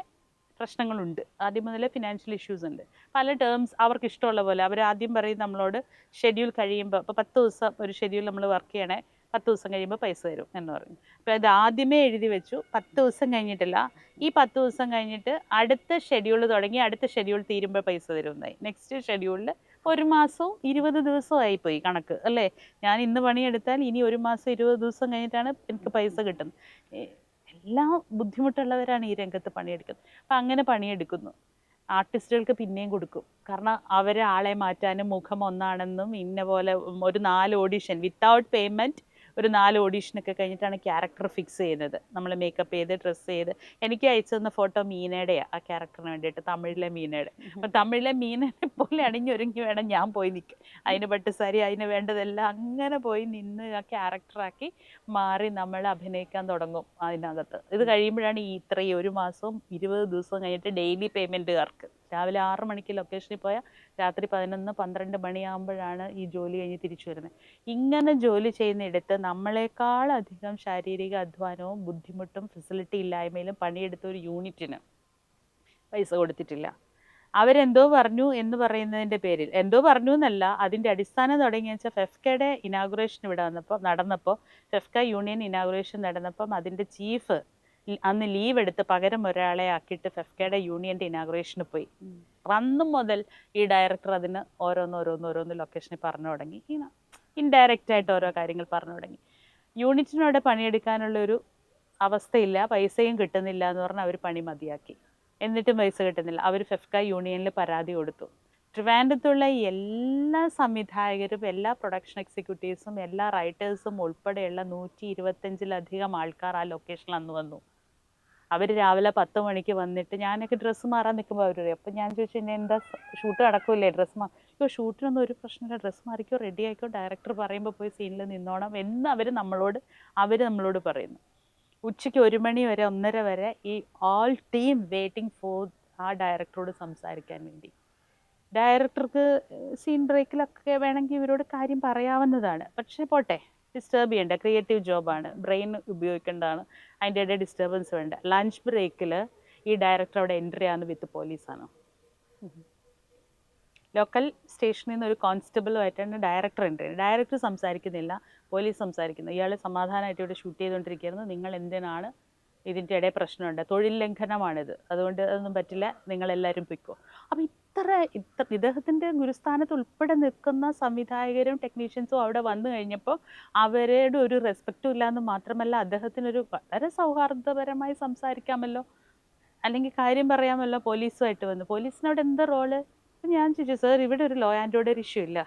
പ്രശ്നങ്ങളുണ്ട്. ആദ്യം മുതലേ ഫിനാൻഷ്യൽ ഇഷ്യൂസ് ഉണ്ട്. പല ടേംസ് അവർക്ക് ഇഷ്ടമുള്ള പോലെ അവർ ആദ്യം പറയും നമ്മളോട്, ഷെഡ്യൂൾ കഴിയുമ്പോൾ ഇപ്പോൾ 10 ദിവസം ഒരു ഷെഡ്യൂൾ നമ്മൾ വർക്ക് ചെയ്യണേ, 10 ദിവസം കഴിയുമ്പോൾ പൈസ തരും എന്ന് പറഞ്ഞു. അപ്പോൾ ഇത് ആദ്യമേ എഴുതി വെച്ചു. 10 ദിവസം കഴിഞ്ഞിട്ടില്ല, ഈ 10 ദിവസം കഴിഞ്ഞിട്ട് അടുത്ത ഷെഡ്യൂൾ തുടങ്ങി, അടുത്ത ഷെഡ്യൂൾ തീരുമ്പോൾ പൈസ തരുന്നതായി. നെക്സ്റ്റ് ഷെഡ്യൂളിൽ 1 മാസവും 20 ദിവസവും ആയിപ്പോയി കണക്ക് അല്ലേ. ഞാൻ ഇന്ന് പണിയെടുത്താൽ ഇനി 1 മാസം 20 ദിവസം കഴിഞ്ഞിട്ടാണ് എനിക്ക് പൈസ കിട്ടുന്നത്. എല്ലാം ബുദ്ധിമുട്ടുള്ളവരാണ് ഈ രംഗത്ത് പണിയെടുക്കുന്നത്. അപ്പം അങ്ങനെ പണിയെടുക്കുന്നു. ആർട്ടിസ്റ്റുകൾക്ക് പിന്നെയും കൊടുക്കും, കാരണം അവരെ ആളെ മാറ്റാനും മുഖം ഒന്നാണെന്നും ഇന്ന പോലെ ഒരു 4 ഓഡിഷൻ വിത്തൗട്ട് പേയ്മെൻറ്റ്, ഒരു 4 ഓഡീഷനൊക്കെ കഴിഞ്ഞിട്ടാണ് ക്യാരക്ടർ ഫിക്സ് ചെയ്യുന്നത്. നമ്മൾ മേക്കപ്പ് ചെയ്ത് ഡ്രസ്സ് ചെയ്ത്. എനിക്ക് അയച്ചു തന്ന ഫോട്ടോ മീനയുടെയാണ്, ആ ക്യാരക്ടറിന് വേണ്ടിയിട്ട്, തമിഴിലെ മീനയുടെ. അപ്പം തമിഴിലെ മീനനെ പോലെ അണിഞ്ഞൊരുങ്ങി വേണം ഞാൻ പോയി നിൽക്കും. അതിന് പട്ടുസാരി, അതിന് വേണ്ടതെല്ലാം അങ്ങനെ പോയി നിന്ന് ആ ക്യാരക്ടറാക്കി മാറി നമ്മൾ അഭിനയിക്കാൻ തുടങ്ങും അതിനകത്ത്. ഇത് കഴിയുമ്പോഴാണ് ഈ ഇത്രയും 1 മാസവും 20 ദിവസവും കഴിഞ്ഞിട്ട് ഡെയിലി പേയ്മെൻറ്റുകാർക്ക് രാവിലെ 6 മണിക്ക് ലൊക്കേഷനിൽ പോയാൽ രാത്രി 11-12 മണിയാകുമ്പോഴാണ് ഈ ജോലി കഴിഞ്ഞ് തിരിച്ചു വരുന്നത്. ഇങ്ങനെ ജോലി ചെയ്യുന്നിടത്ത് നമ്മളെക്കാളധികം ശാരീരിക അധ്വാനവും ബുദ്ധിമുട്ടും ഫെസിലിറ്റി ഇല്ലായ്മയിലും പണിയെടുത്ത ഒരു യൂണിറ്റിന് പൈസ കൊടുത്തിട്ടില്ല. അവരെന്തോ പറഞ്ഞു എന്ന് പറയുന്നതിൻ്റെ പേരിൽ, എന്തോ പറഞ്ഞു എന്നല്ല, അതിൻ്റെ അടിസ്ഥാനം തുടങ്ങിയ വെച്ചാൽ ഫെഫ്കയുടെ ഇനാഗുറേഷൻ ഇവിടെ നടന്നപ്പോൾ ഫെഫ്ക യൂണിയൻ ഇനാഗുറേഷൻ നടന്നപ്പം അതിൻ്റെ ചീഫ് അന്ന് ലീവ് എടുത്ത് പകരം ഒരാളെ ആക്കിയിട്ട് ഫെഫ്കയുടെ യൂണിയൻ്റെ ഇനാഗുറേഷന് പോയി. അന്ന് മുതൽ ഈ ഡയറക്ടർ അതിന് ഓരോന്ന് ലൊക്കേഷനിൽ പറഞ്ഞു തുടങ്ങി. ഇൻഡയറക്റ്റായിട്ട് ഓരോ കാര്യങ്ങൾ പറഞ്ഞു തുടങ്ങി. യൂണിറ്റിനോടെ പണിയെടുക്കാനുള്ളൊരു അവസ്ഥയില്ല, പൈസയും കിട്ടുന്നില്ല എന്ന് പറഞ്ഞാൽ അവർ പണി മതിയാക്കി. എന്നിട്ടും പൈസ കിട്ടുന്നില്ല. അവർ ഫെഫ്ക യൂണിയനിൽ പരാതി കൊടുത്തു. ട്രിവാൻഡ്രത്തുള്ള എല്ലാ സംവിധായകരും, എല്ലാ പ്രൊഡക്ഷൻ എക്സിക്യൂട്ടീവ്സും, എല്ലാ റൈറ്റേഴ്സും ഉൾപ്പെടെയുള്ള 125-ലധികം ആൾക്കാർ ആ ലൊക്കേഷനിൽ അന്ന് വന്നു. അവർ രാവിലെ 10 മണിക്ക് വന്നിട്ട് ഞാനൊക്കെ ഡ്രസ്സ് മാറാൻ നിൽക്കുമ്പോൾ അവർ പറയും. അപ്പം ഞാൻ ചോദിച്ചു, ഇനി എന്താ ഷൂട്ട് നടക്കില്ലേ, ഇപ്പോൾ ഷൂട്ടിനൊന്നും ഒരു പ്രശ്നമില്ല, ഡ്രസ്സ് മാറിക്കോ, റെഡി ആയിക്കോ, ഡയറക്ടർ പറയുമ്പോൾ പോയി സീനിൽ നിന്നോണം എന്ന് അവർ നമ്മളോട് പറയുന്നു. ഉച്ചയ്ക്ക് 1 മണി വരെ 1:30 വരെ ഈ ഓൾ ടീം വെയിറ്റിംഗ് ഫോർ ആ ഡയറക്ടറോട് സംസാരിക്കാൻ വേണ്ടി. ഡയറക്ടർക്ക് സീൻ ബ്രേക്കിലൊക്കെ വേണമെങ്കിൽ ഇവരോട് കാര്യം പറയാവുന്നതാണ്. പക്ഷേ പോട്ടെ, ഡിസ്റ്റർബ് ചെയ്യേണ്ട, ക്രിയേറ്റീവ് ജോബാണ്, ബ്രെയിൻ ഉപയോഗിക്കേണ്ടതാണ്, അതിൻ്റെ ഇടയിൽ ഡിസ്റ്റർബൻസ് വേണ്ട. ലഞ്ച് ബ്രേക്കിൽ ഈ ഡയറക്ടർ അവിടെ എൻട്രി ആവുന്ന വിത്ത് പോലീസാണ്. ലോക്കൽ സ്റ്റേഷനിൽ നിന്ന് ഒരു കോൺസ്റ്റബിളുമായിട്ടാണ് ഡയറക്ടർ എൻ്റർ ചെയ്യുന്നത്. ഡയറക്ടർ സംസാരിക്കുന്നില്ല, പോലീസ് സംസാരിക്കുന്നു. ഇയാൾ സമാധാനമായിട്ട് ഇവിടെ ഷൂട്ട് ചെയ്തുകൊണ്ടിരിക്കുകയായിരുന്നു. നിങ്ങൾ എന്തിനാണ്, ഇതിൻ്റെ ഇടയിൽ പ്രശ്നമുണ്ട്, തൊഴിൽ ലംഘനമാണിത്, അതുകൊണ്ട് അതൊന്നും പറ്റില്ല, നിങ്ങളെല്ലാവരും പൊയ്ക്കോ. അപ്പോൾ ഇദ്ദേഹത്തിൻ്റെ ഗുരുസ്ഥാനത്ത് ഉൾപ്പെടെ നിൽക്കുന്ന സംവിധായകരും ടെക്നീഷ്യൻസും അവിടെ വന്നു കഴിഞ്ഞപ്പോൾ അവരുടെ ഒരു റെസ്പെക്റ്റും ഇല്ലയെന്ന് മാത്രമല്ല, അദ്ദേഹത്തിനൊരു വളരെ സൗഹാർദ്ദപരമായി സംസാരിക്കാമല്ലോ, അല്ലെങ്കിൽ കാര്യം പറയാമല്ലോ. പോലീസുമായിട്ട് വന്നു, പോലീസിനവിടെ എന്താ റോള്? അപ്പം ഞാൻ ചോദിച്ചു, സാർ ഇവിടെ ഒരു ലോ ആൻഡ് ഓർഡർ ഇഷ്യൂ ഇല്ല,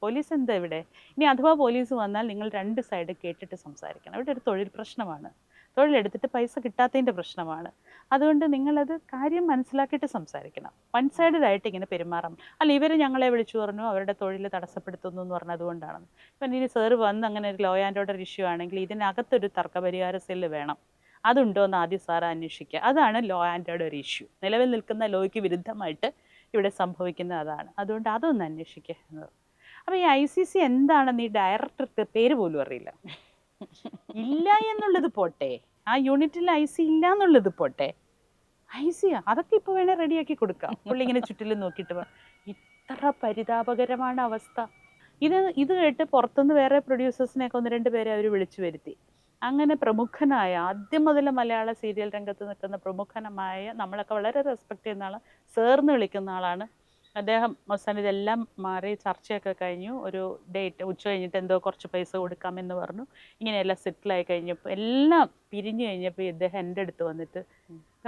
പോലീസ് എന്താ ഇവിടെ? ഇനി അഥവാ പോലീസ് വന്നാൽ നിങ്ങൾ രണ്ട് സൈഡ് കേട്ടിട്ട് സംസാരിക്കണം. ഇവിടെ ഒരു തൊഴിൽ പ്രശ്നമാണ്, തൊഴിലെടുത്തിട്ട് പൈസ കിട്ടാത്തതിൻ്റെ പ്രശ്നമാണ്. അതുകൊണ്ട് നിങ്ങളത് കാര്യം മനസ്സിലാക്കിയിട്ട് സംസാരിക്കണം. വൺ സൈഡായിട്ട് ഇങ്ങനെ പെരുമാറാം. അല്ല, ഇവർ ഞങ്ങളെ വിളിച്ചു പറഞ്ഞു അവരുടെ തൊഴിൽ തടസ്സപ്പെടുത്തുന്നു എന്ന് പറഞ്ഞതുകൊണ്ടാണ്. ഇപ്പം ഇനി സാറ് വന്ന് അങ്ങനെ ഒരു ലോ ആൻഡ് ഓർഡർ ഇഷ്യൂ ആണെങ്കിൽ ഇതിനകത്തൊരു തർക്കപരിഹാര സെല്ല് വേണം, അതുണ്ടോ എന്ന് ആദ്യം സാറ് അന്വേഷിക്കുക. അതാണ് ലോ ആൻഡ് ഓർഡർ ഇഷ്യൂ. നിലവിൽ നിൽക്കുന്ന ലോയ്ക്ക് വിരുദ്ധമായിട്ട് ഇവിടെ സംഭവിക്കുന്നത് അതാണ്. അതുകൊണ്ട് അതൊന്ന് അന്വേഷിക്കുക എന്നത്. അപ്പോൾ ഈ ICC എന്താണെന്ന് ഈ ഡയറക്ടർക്ക് പേര് പോലും അറിയില്ല. ഇല്ല എന്നുള്ളത് പോട്ടെ, ആ യൂണിറ്റിൽ IC ഇല്ല എന്നുള്ളത് പോട്ടെ, IC അതൊക്കെ ഇപ്പോൾ വേണേൽ റെഡിയാക്കി കൊടുക്കാം. പുള്ളി ഇങ്ങനെ ചുറ്റിലും നോക്കിയിട്ട് ഇത്ര പരിതാപകരമാണ് അവസ്ഥ. ഇത് കേട്ട് പുറത്തുനിന്ന് വേറെ പ്രൊഡ്യൂസേഴ്സിനെയൊക്കെ 1-2 പേരെ അവർ വിളിച്ചു വരുത്തി. അങ്ങനെ പ്രമുഖനായ, ആദ്യം മുതൽ മലയാള സീരിയൽ രംഗത്ത് നിൽക്കുന്ന പ്രമുഖനമായ, നമ്മളൊക്കെ വളരെ റെസ്പെക്ട് ചെയ്യുന്ന ആൾ, സാറിന് വിളിക്കുന്ന ആളാണ് അദ്ദേഹം. അവസാനം ഇതെല്ലാം മാറി ചർച്ചയൊക്കെ കഴിഞ്ഞു. ഒരു ഡേറ്റ് ഉച്ച കഴിഞ്ഞിട്ട് എന്തോ കുറച്ച് പൈസ കൊടുക്കാമെന്ന് പറഞ്ഞു. ഇങ്ങനെയെല്ലാം സെറ്റിലായി കഴിഞ്ഞപ്പോൾ, എല്ലാം പിരിഞ്ഞു കഴിഞ്ഞപ്പോൾ ഇദ്ദേഹം എൻ്റെ അടുത്ത് വന്നിട്ട്,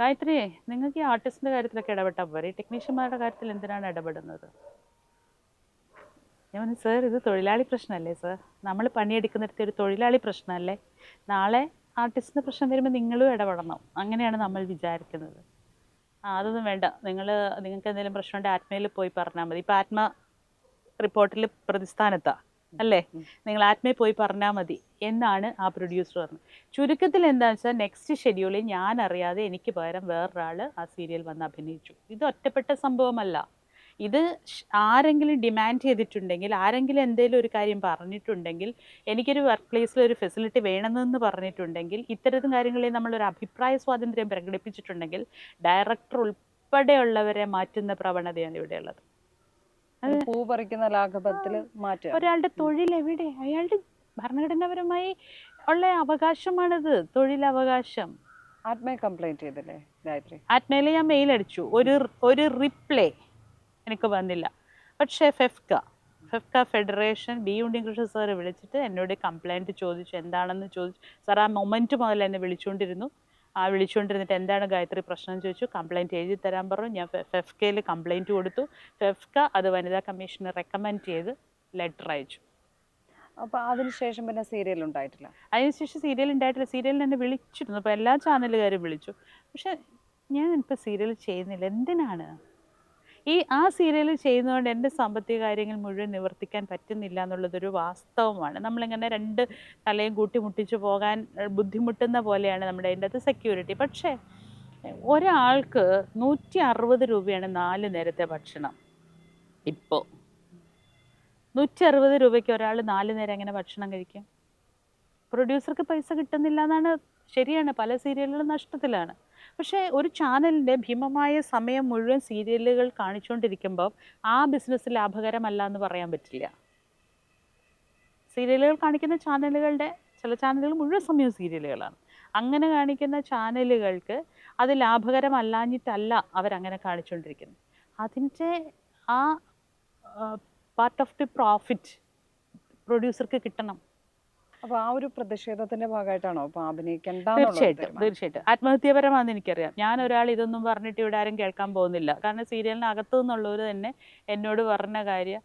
ഗായത്രി, നിങ്ങൾക്ക് ഈ ആർട്ടിസ്റ്റിൻ്റെ കാര്യത്തിലൊക്കെ ഇടപെട്ടാൽ പോരെ, ടെക്നീഷ്യന്മാരുടെ കാര്യത്തിൽ എന്തിനാണ് ഇടപെടുന്നത്? ഞാൻ പറഞ്ഞു, സാർ ഇത് തൊഴിലാളി പ്രശ്നമല്ലേ സാർ, നമ്മൾ പണിയെടുക്കുന്നിടത്ത് ഒരു തൊഴിലാളി പ്രശ്നമല്ലേ, നാളെ ആർട്ടിസ്റ്റിൻ്റെ പ്രശ്നം വരുമ്പോൾ നിങ്ങളും ഇടപെടണം, അങ്ങനെയാണ് നമ്മൾ വിചാരിക്കുന്നത്. അതൊന്നും വേണ്ട, നിങ്ങൾക്ക് എന്തെങ്കിലും പ്രശ്നമുണ്ടെങ്കിൽ ആത്മയിൽ പോയി പറഞ്ഞാൽ മതി. ഇപ്പം ആത്മ റിപ്പോർട്ടിൽ പ്രതിസ്ഥാനത്താണ് അല്ലേ, നിങ്ങൾ ആത്മയിൽ പോയി പറഞ്ഞാൽ മതി എന്നാണ് ആ പ്രൊഡ്യൂസർ പറഞ്ഞത്. ചുരുക്കത്തിൽ എന്താണെന്ന് വെച്ചാൽ, നെക്സ്റ്റ് ഷെഡ്യൂളിൽ ഞാൻ അറിയാതെ എനിക്ക് പകരം വേറൊരാൾ ആ സീരിയൽ വന്ന് അഭിനയിച്ചു. ഇത് ഒറ്റപ്പെട്ട സംഭവമല്ല. ഇത് ആരെങ്കിലും ഡിമാൻഡ് ചെയ്തിട്ടുണ്ടെങ്കിൽ, ആരെങ്കിലും എന്തെങ്കിലും ഒരു കാര്യം പറഞ്ഞിട്ടുണ്ടെങ്കിൽ, എനിക്കൊരു വർക്ക് പ്ലേസിൽ ഒരു ഫെസിലിറ്റി വേണമെന്ന് പറഞ്ഞിട്ടുണ്ടെങ്കിൽ, ഇത്തരം കാര്യങ്ങളിൽ നമ്മളൊരു അഭിപ്രായ സ്വാതന്ത്ര്യം പ്രകടിപ്പിച്ചിട്ടുണ്ടെങ്കിൽ, ഡയറക്ടർ ഉൾപ്പെടെയുള്ളവരെ മാറ്റുന്ന പ്രവണതയാണ് ഇവിടെയുള്ളത്. പൂ പറിക്കുന്ന ലാഘവത്തിൽ മാറ്റുക. ഒരാളുടെ തൊഴിൽ എവിടെ? അയാളുടെ ഭരണഘടനാപരമായി ഉള്ള അവകാശമാണത്, തൊഴിലവകാശം. ആത്മയെ കംപ്ലൈൻറ്റ് ചെയ്തില്ലേ ഗായത്രി? ആത്മയിൽ ഞാൻ മെയിൽ അടിച്ചു, ഒരു റിപ്ലൈ എനിക്ക് വന്നില്ല. പക്ഷേ FEFKA federation B Unnikrishnan sir വിളിച്ചിട്ട് എന്നോട് കംപ്ലൈൻറ്റ് ചോദിച്ചു. എന്താണെന്ന് ചോദിച്ചു. സാർ ആ മൊമെൻറ്റ് മുതൽ എന്നെ വിളിച്ചുകൊണ്ടിരുന്നിട്ട് എന്താണ് ഗായത്രി പ്രശ്നം എന്ന് ചോദിച്ചു. കംപ്ലൈൻറ്റ് എഴുതി തരാൻ പറഞ്ഞു. ഞാൻ ഫെഫ്കയിൽ കംപ്ലൈൻറ്റ് കൊടുത്തു. ഫെഫ്ക അത് വനിതാ കമ്മീഷന് റെക്കമെൻഡ് ചെയ്ത് ലെറ്റർ അയച്ചു. അപ്പോൾ അതിനുശേഷം പിന്നെ സീരിയൽ ഉണ്ടായിട്ടില്ല? അതിനുശേഷം സീരിയൽ ഉണ്ടായിട്ടില്ല. സീരിയലിൽ എന്നെ വിളിച്ചിരുന്നു, അപ്പോൾ എല്ലാ ചാനലുകാരും വിളിച്ചു. പക്ഷേ ഞാൻ ഇപ്പോൾ സീരിയൽ ചെയ്യുന്നില്ല. എന്തിനാണ്? ആ സീരിയൽ ചെയ്യുന്നതുകൊണ്ട് എൻ്റെ സാമ്പത്തിക കാര്യങ്ങൾ മുഴുവൻ നിവർത്തിക്കാൻ പറ്റുന്നില്ല എന്നുള്ളതൊരു വാസ്തവമാണ്. നമ്മളിങ്ങനെ രണ്ട് തലയും കൂട്ടി മുട്ടിച്ച് പോകാൻ ബുദ്ധിമുട്ടുന്ന പോലെയാണ് നമ്മുടെ അതിൻ്റെ അകത്ത് സെക്യൂരിറ്റി. പക്ഷേ ഒരാൾക്ക് 160 രൂപയാണ് 4 നേരത്തെ ഭക്ഷണം. ഇപ്പോൾ 160 രൂപയ്ക്ക് ഒരാൾ 4 നേരം എങ്ങനെ ഭക്ഷണം കഴിക്കും? പ്രൊഡ്യൂസർക്ക് പൈസ കിട്ടുന്നില്ല എന്നാണ്. ശരിയാണ്, പല സീരിയലുകളും നഷ്ടത്തിലാണ്. പക്ഷേ ഒരു ചാനലിൻ്റെ ഭീമമായ സമയം മുഴുവൻ സീരിയലുകൾ കാണിച്ചുകൊണ്ടിരിക്കുമ്പോൾ ആ ബിസിനസ് ലാഭകരമല്ല എന്ന് പറയാൻ പറ്റില്ല. സീരിയലുകൾ കാണിക്കുന്ന ചാനലുകളുടെ ചില ചാനലുകൾ മുഴുവൻ സമയവും സീരിയലുകളാണ്. അങ്ങനെ കാണിക്കുന്ന ചാനലുകൾക്ക് അത് ലാഭകരമല്ലാഞ്ഞിട്ടല്ല അവരങ്ങനെ കാണിച്ചുകൊണ്ടിരിക്കുന്നത്. അതിൻ്റെ ആ പാർട്ട് ഓഫ് ദി പ്രോഫിറ്റ് പ്രൊഡ്യൂസർക്ക് കിട്ടണം. അപ്പോൾ ആ ഒരു പ്രതിഷേധത്തിന്റെ ഭാഗമായിട്ടാണോ അപ്പോൾ അഭിനയിക്കേണ്ട? തീർച്ചയായിട്ടും ആത്മഹത്യാപരമാണെന്ന് എനിക്കറിയാം. ഞാൻ ഒരാൾ ഇതൊന്നും പറഞ്ഞിട്ട് ഇവിടെ ആരും കേൾക്കാൻ പോകുന്നില്ല. കാരണം സീരിയലിനകത്തു നിന്നുള്ളവർ തന്നെ എന്നോട് പറഞ്ഞ കാര്യം,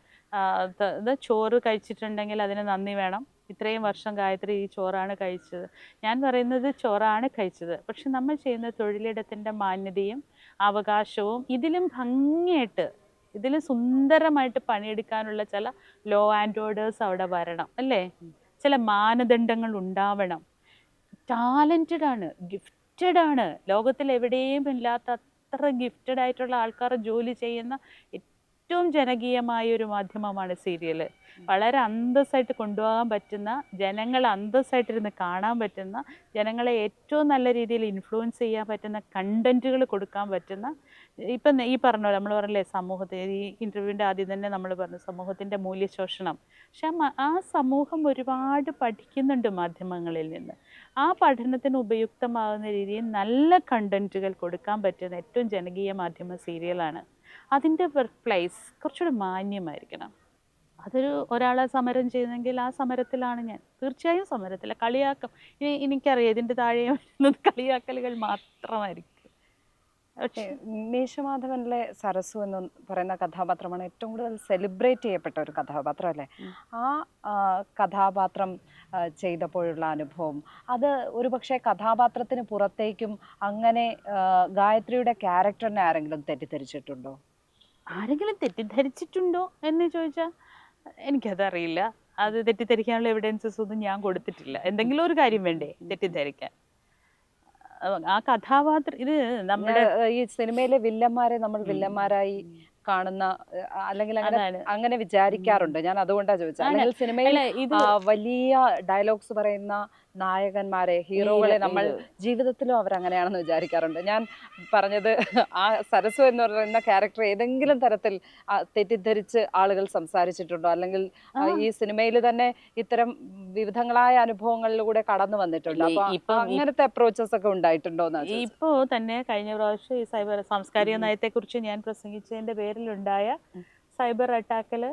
ഇത് ചോറ് കഴിച്ചിട്ടുണ്ടെങ്കിൽ അതിന് നന്ദി വേണം. ഇത്രയും വർഷം ഗായത്രി ഈ ചോറാണ് കഴിച്ചത്. ഞാൻ പറയുന്നത് ചോറാണ് കഴിച്ചത്, പക്ഷെ നമ്മൾ ചെയ്യുന്ന തൊഴിലിടത്തിൻ്റെ മാന്യതയും അവകാശവും ഇതിലും ഭംഗിയായിട്ട്, ഇതിലും സുന്ദരമായിട്ട് പണിയെടുക്കാനുള്ള ചില ലോ ആൻഡ് ഓർഡേഴ്സ് അവിടെ വരണം അല്ലേ? ചില മാനദണ്ഡങ്ങൾ ഉണ്ടാവണം. ടാലൻറ്റഡ് ആണ്, ഗിഫ്റ്റഡ് ആണ്. ലോകത്തിൽ എവിടെയും ഇല്ലാത്ത അത്ര ഗിഫ്റ്റഡ് ആയിട്ടുള്ള ആൾക്കാർ ജോലി ചെയ്യുന്ന ഏറ്റവും ജനകീയമായ ഒരു മാധ്യമമാണ് സീരിയൽ. വളരെ അന്തസ്സായിട്ട് കൊണ്ടുപോകാൻ പറ്റുന്ന, ജനങ്ങൾ അന്തസ്സായിട്ടിരുന്ന് കാണാൻ പറ്റുന്ന, ജനങ്ങളെ ഏറ്റവും നല്ല രീതിയിൽ ഇൻഫ്ലുവൻസ് ചെയ്യാൻ പറ്റുന്ന കണ്ടന്റുകൾ കൊടുക്കാൻ പറ്റുന്ന, ഇപ്പം ഈ പറഞ്ഞ പോലെ നമ്മൾ പറഞ്ഞില്ലേ സമൂഹത്തിൽ, ഈ ഇൻ്റർവ്യൂവിൻ്റെ ആദ്യം തന്നെ നമ്മൾ പറഞ്ഞു സമൂഹത്തിൻ്റെ മൂല്യശോഷണം. പക്ഷെ ആ സമൂഹം ഒരുപാട് പഠിക്കുന്നുണ്ട് മാധ്യമങ്ങളിൽ നിന്ന്. ആ പഠനത്തിന് ഉപയുക്തമാകുന്ന രീതിയിൽ നല്ല കണ്ടന്റുകൾ കൊടുക്കാൻ പറ്റുന്ന ഏറ്റവും ജനകീയ മാധ്യമ സീരിയലാണ്. അതിൻ്റെ വർക്ക് പ്ലേസ് കുറച്ചുകൂടി മാന്യമായിരിക്കണം. ഒരാളെ സമരം ചെയ്യുന്നെങ്കിൽ ആ സമരത്തിലാണ് ഞാൻ, തീർച്ചയായും സമരത്തില്ല. എനിക്കറിയാം ഇതിൻ്റെ താഴെ വരുന്നത് കളിയാക്കലുകൾ മാത്രമായിരിക്കും. പക്ഷേ മീശമാധവനിലെ സരസു എന്ന് പറയുന്ന കഥാപാത്രമാണ് ഏറ്റവും കൂടുതൽ സെലിബ്രേറ്റ് ചെയ്യപ്പെട്ട ഒരു കഥാപാത്രം അല്ലേ? ആ കഥാപാത്രം ചെയ്തപ്പോഴുള്ള അനുഭവം, അത് ഒരുപക്ഷെ കഥാപാത്രത്തിന് പുറത്തേക്കും അങ്ങനെ ഗായത്രിയുടെ ക്യാരക്ടറിനെ ആരെങ്കിലും തെറ്റിദ്ധരിച്ചിട്ടുണ്ടോ? ആരെങ്കിലും തെറ്റിദ്ധരിച്ചിട്ടുണ്ടോ എന്ന് ചോദിച്ചാൽ എനിക്കതറിയില്ല. അത് തെറ്റിദ്ധരിക്കാനുള്ള എവിഡൻസസ് ഒന്നും ഞാൻ കൊടുത്തിട്ടില്ല. എന്തെങ്കിലും ഒരു കാര്യം വേണ്ടേ തെറ്റിദ്ധരിക്കാൻ? ആ കഥാപാത്രം ഇത് നമ്മുടെ ഈ സിനിമയിലെ വില്ലന്മാരെ നമ്മൾ വില്ലന്മാരായി കാണുന്ന, അല്ലെങ്കിൽ അങ്ങനെ വിചാരിക്കാറുണ്ട്. ഞാൻ അതുകൊണ്ടാണ് ചോദിച്ചത്. അല്ലെങ്കിൽ സിനിമയിൽ വലിയ ഡയലോഗ്സ് പറയുന്ന നായകന്മാരെ, ഹീറോകളെ നമ്മൾ ജീവിതത്തിലും അവരങ്ങനെയാണെന്ന് വിചാരിക്കാറുണ്ട്. ഞാൻ പറഞ്ഞത് ആ സരസു എന്ന് പറയുന്ന ക്യാരക്ടർ ഏതെങ്കിലും തരത്തിൽ തെറ്റിദ്ധരിച്ച് ആളുകൾ സംസാരിച്ചിട്ടുണ്ടോ? അല്ലെങ്കിൽ ഈ സിനിമയിൽ തന്നെ ഇത്തരം വിവിധങ്ങളായ അനുഭവങ്ങളിലൂടെ കടന്നു വന്നിട്ടുണ്ടോ? അപ്പൊ അങ്ങനത്തെ അപ്രോച്ചസ് ഒക്കെ ഉണ്ടായിട്ടുണ്ടോ? ഇപ്പോ തന്നെ കഴിഞ്ഞ പ്രാവശ്യം ഈ സൈബർ സാംസ്കാരിക നയത്തെക്കുറിച്ച് ഞാൻ പ്രസംഗിച്ചതിന്റെ പേരിലുണ്ടായ സൈബർ അറ്റാക്കിൽ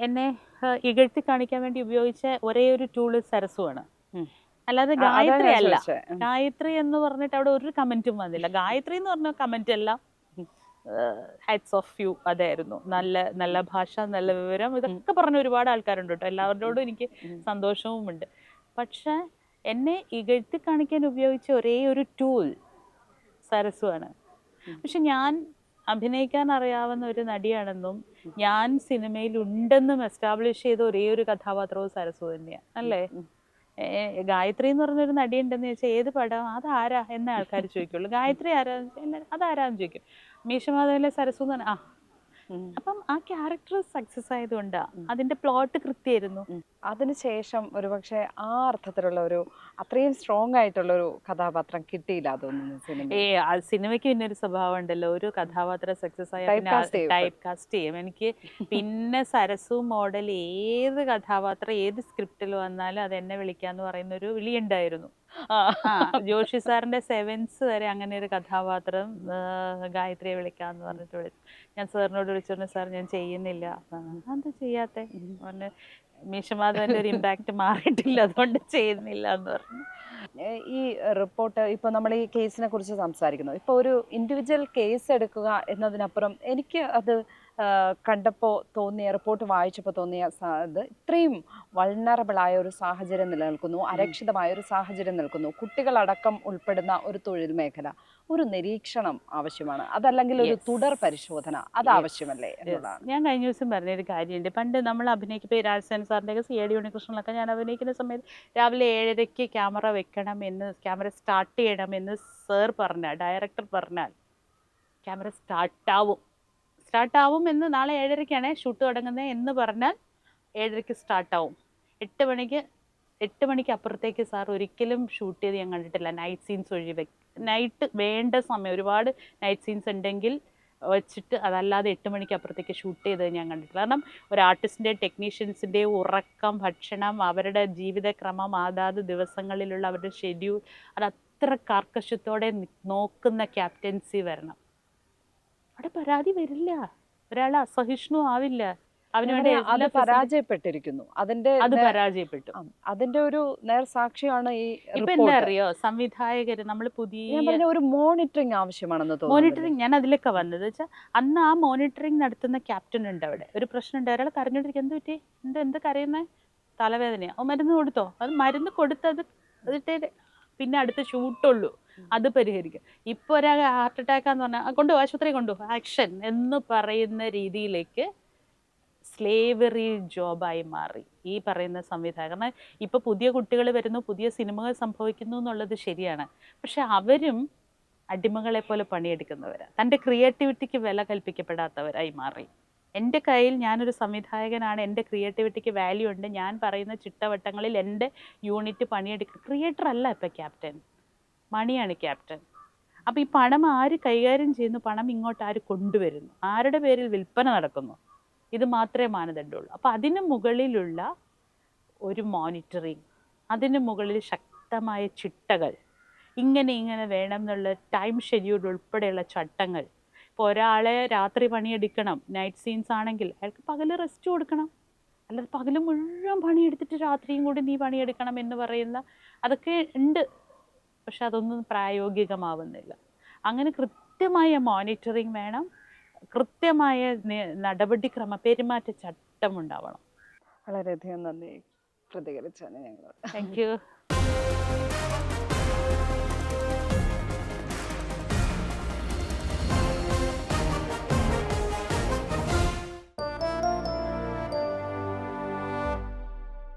എന്നെ ഇകഴ്ത്തി കാണിക്കാൻ വേണ്ടി ഉപയോഗിച്ച ഒരേ ഒരു ടൂള് സരസുവാണ്. അല്ലാതെ ഗായത്രി അല്ല. ഗായത്രി എന്ന് പറഞ്ഞിട്ട് അവിടെ ഒരു കമന്റും വന്നില്ല. ഗായത്രി എന്ന് പറഞ്ഞ കമന്റ് എല്ലാം ഹാറ്റ്സ് ഓഫ് യു അതായിരുന്നു. നല്ല ഭാഷ, നല്ല വിവരം, ഇതൊക്കെ പറഞ്ഞ ഒരുപാട് ആൾക്കാരുണ്ട് കേട്ടോ. എല്ലാവരോടും എനിക്ക് സന്തോഷവുമുണ്ട്. പക്ഷെ എന്നെ ഇകഴ്ത്തി കാണിക്കാൻ ഉപയോഗിച്ച ഒരേ ഒരു ടൂൾ സരസുവാണ്. പക്ഷെ ഞാൻ അഭിനയിക്കാൻ അറിയാവുന്ന ഒരു നടിയാണെന്നും ഞാൻ സിനിമയിൽ ഉണ്ടെന്നും എസ്റ്റാബ്ലിഷ് ചെയ്ത ഒരേ ഒരു കഥാപാത്രവും സരസു തന്നെയാണ് അല്ലേ? ഗായത്രി എന്ന് പറഞ്ഞൊരു നടി ഉണ്ടെന്ന് ചോദിച്ചാൽ ഏത് പടം, അതാരാ എന്ന ആൾക്കാർ ചോദിക്കുള്ളൂ. ഗായത്രി ആരാന്ന് അതാരാന്ന് ചോദിക്കും. മീശമാധവനിലെ സരസു എന്ന് പറഞ്ഞാൽ അപ്പം ആ ക്യാരക്ടർ സക്സസ് ആയതുകൊണ്ടാണ്. അതിന്റെ പ്ലോട്ട് കൃത്യമായിരുന്നു. അതിനുശേഷം ഒരുപക്ഷെ ആ അർത്ഥത്തിലുള്ള ഒരു അത്രയും സ്ട്രോങ് ആയിട്ടുള്ള ഒരു കഥാപാത്രം കിട്ടിയില്ല തോന്നുന്നു സിനിമ. സിനിമയ്ക്ക് പിന്നെ ഒരു സ്വഭാവം ഉണ്ടല്ലോ, ഒരു കഥാപാത്രം സക്സസ് ആയ ടൈപ്പ് കാസ്റ്റ് ചെയ്യും. എനിക്ക് പിന്നെ സരസു മോഡൽ ഏത് കഥാപാത്രം ഏത് സ്ക്രിപ്റ്റിൽ വന്നാലും അത് എന്നെ വിളിക്കാന്ന് പറയുന്ന ഒരു വിളി ഉണ്ടായിരുന്നു. ജോഷി സാറിന്റെ സെവൻസ് വരെ അങ്ങനെ ഒരു കഥാപാത്രം ഗായത്രിയെ വിളിക്കാന്ന് പറഞ്ഞിട്ട് വിളിച്ചു. ഞാൻ സാറിനോട് വിളിച്ചോണ്ട് സാർ ഞാൻ ചെയ്യുന്നില്ല. അത് ചെയ്യാത്തെ പറഞ്ഞ് മീശമാധവന്റെ ഒരു ഇമ്പാക്ട് മാറിയിട്ടില്ല, അതുകൊണ്ട് ചെയ്യുന്നില്ല എന്ന് പറഞ്ഞു. ഈ റിപ്പോർട്ട് ഇപ്പോൾ നമ്മൾ ഈ കേസിനെ കുറിച്ച് സംസാരിക്കുന്നു. ഇപ്പോൾ ഒരു ഇൻഡിവിജ്വൽ കേസ് എടുക്കുക എന്നതിനപ്പുറം എനിക്ക് അത് കണ്ടപ്പോൾ തോന്നിയ, റിപ്പോർട്ട് വായിച്ചപ്പോൾ തോന്നിയ ഇത് ഇത്രയും വൾണറബിളായ ഒരു സാഹചര്യം നിലനിൽക്കുന്നു, അരക്ഷിതമായ ഒരു സാഹചര്യം നിൽക്കുന്നു, കുട്ടികളടക്കം ഉൾപ്പെടുന്ന ഒരു തൊഴിൽ മേഖല, ഒരു നിരീക്ഷണം ആവശ്യമാണ്. അതല്ലെങ്കിൽ ഒരു തുടർ പരിശോധന അത് ആവശ്യമല്ലേ എന്നുള്ളതാണ്. ഞാൻ കഴിഞ്ഞ ദിവസം പറഞ്ഞൊരു കാര്യമുണ്ട്. പണ്ട് നമ്മൾ അഭിനയിക്കുമ്പോൾ രാജസേന സാറിൻ്റെ CID ഉണ്ണികൃഷ്ണനൊക്കെ ഞാൻ അഭിനയിക്കുന്ന സമയത്ത് രാവിലെ 7:30 ക്യാമറ വെക്കണമെന്ന്, ക്യാമറ സ്റ്റാർട്ട് ചെയ്യണമെന്ന് സാർ പറഞ്ഞാൽ, ഡയറക്ടർ പറഞ്ഞാൽ ക്യാമറ സ്റ്റാർട്ടാവും എന്ന്, നാളെ 7:30 ഷൂട്ട് തുടങ്ങുന്നത് എന്ന് പറഞ്ഞാൽ 7:30 സ്റ്റാർട്ടാവും. 8 മണിക്ക് അപ്പുറത്തേക്ക് സാർ ഒരിക്കലും ഷൂട്ട് ചെയ്ത് ഞാൻ കണ്ടിട്ടില്ല. നൈറ്റ് സീൻസ് നൈറ്റ് വേണ്ട സമയം ഒരുപാട് നൈറ്റ് സീൻസ് ഉണ്ടെങ്കിൽ വെച്ചിട്ട്, അതല്ലാതെ 8 മണിക്ക് അപ്പുറത്തേക്ക് ഷൂട്ട് ചെയ്തത് ഞാൻ കണ്ടിട്ടില്ല. കാരണം ഒരു ആർട്ടിസ്റ്റിൻ്റെ ടെക്നീഷ്യൻസിൻ്റെ ഉറക്കം, ഭക്ഷണം, അവരുടെ ജീവിതക്രമം, അതാത് ദിവസങ്ങളിലുള്ള അവരുടെ ഷെഡ്യൂൾ, അത് അത്ര കാർക്കശ്യത്തോടെ നോക്കുന്ന ക്യാപ്റ്റൻസി വരണം. അവിടെ പരാതി വരില്ല, ഒരാൾ അസഹിഷ്ണു ആവില്ല. അത് പരാജയപ്പെട്ടിരിക്കുന്നു. അത് പരാജയപ്പെട്ടു. അതിന്റെ ഒരു നേർസാക്ഷിയാണ് ഈ. ഇപ്പൊ എന്താ അറിയോ, സംവിധായകര് നമ്മൾ പുതിയ ഒരു മോണിറ്ററിംഗ് ആവശ്യമാണെന്ന് തോന്നുന്നു. മോണിറ്ററിംഗ്, ഞാൻ അതിലൊക്കെ വന്നത് വെച്ചാൽ അന്ന് ആ മോണിറ്ററിംഗ് നടത്തുന്ന ക്യാപ്റ്റൻ ഉണ്ട്. അവിടെ ഒരു പ്രശ്നം ഉണ്ട്, ഒരാൾ കരഞ്ഞോണ്ടിരിക്കും. എന്ത് പറ്റി, എന്താ കരയുന്നേ? തലവേദനയാ. മരുന്ന് കൊടുത്തോ? അത് മരുന്ന് കൊടുത്തത് അതിട്ട് പിന്നെ അടുത്ത ഷൂട്ടുള്ളൂ, അത് പരിഹരിക്കും. ഇപ്പൊ ഒരാൾ ഹാർട്ട് അറ്റാക്കാന്ന് പറഞ്ഞാൽ കൊണ്ടുപോ, ആശുപത്രി കൊണ്ടുപോ, ആക്ഷൻ എന്ന് പറയുന്ന രീതിയിലേക്ക് സ്ലേവറി ജോബായി മാറി ഈ പറയുന്ന സംവിധായകർ. കാരണം ഇപ്പോൾ പുതിയ കുട്ടികൾ വരുന്നു, പുതിയ സിനിമകൾ സംഭവിക്കുന്നു എന്നുള്ളത് ശരിയാണ്. പക്ഷെ അവരും അടിമകളെ പോലെ പണിയെടുക്കുന്നവരാണ്, തൻ്റെ ക്രിയേറ്റിവിറ്റിക്ക് വില കൽപ്പിക്കപ്പെടാത്തവരായി മാറി. എൻ്റെ കയ്യിൽ ഞാനൊരു സംവിധായകനാണ്, എൻ്റെ ക്രിയേറ്റിവിറ്റിക്ക് വാല്യൂ ഉണ്ട്, ഞാൻ പറയുന്ന ചിട്ടവട്ടങ്ങളിൽ എൻ്റെ യൂണിറ്റ് പണിയെടുക്കുക. ക്രിയേറ്റർ അല്ല ഇപ്പം ക്യാപ്റ്റൻ, മണിയാണ് ക്യാപ്റ്റൻ. അപ്പോൾ ഈ പണം ആര് കൈകാര്യം ചെയ്യുന്നു, പണം ഇങ്ങോട്ട് ആര് കൊണ്ടുവരുന്നു, ആരുടെ പേരിൽ വിൽപ്പന നടക്കുന്നു, ഇത് മാത്രമേ മാനദണ്ഡമുള്ളൂ. അപ്പോൾ അതിന് മുകളിലുള്ള ഒരു മോണിറ്ററിങ്, അതിന് മുകളിൽ ശക്തമായ ചിട്ടകൾ, ഇങ്ങനെ വേണം എന്നുള്ള ടൈം ഷെഡ്യൂൾ ഉൾപ്പെടെയുള്ള ചട്ടങ്ങൾ. ഇപ്പോൾ ഒരാളെ രാത്രി പണിയെടുക്കണം, നൈറ്റ് സീൻസ് ആണെങ്കിൽ അയാൾക്ക് പകൽ റെസ്റ്റ് കൊടുക്കണം. അല്ലാതെ പകൽ മുഴുവൻ പണിയെടുത്തിട്ട് രാത്രിയും കൂടി നീ പണിയെടുക്കണം എന്ന് പറയുന്ന അതൊക്കെ ഉണ്ട്, പക്ഷെ അതൊന്നും പ്രായോഗികമാവുന്നില്ല. അങ്ങനെ കൃത്യമായ മോണിറ്ററിങ് വേണം, കൃത്യമായ നടപടിക്രമ പെരുമാറ്റ ചട്ടം ഉണ്ടാവണം. വളരെയധികം നന്ദി പ്രതികരിച്ചാണ് ഞങ്ങളോട്. Thank you.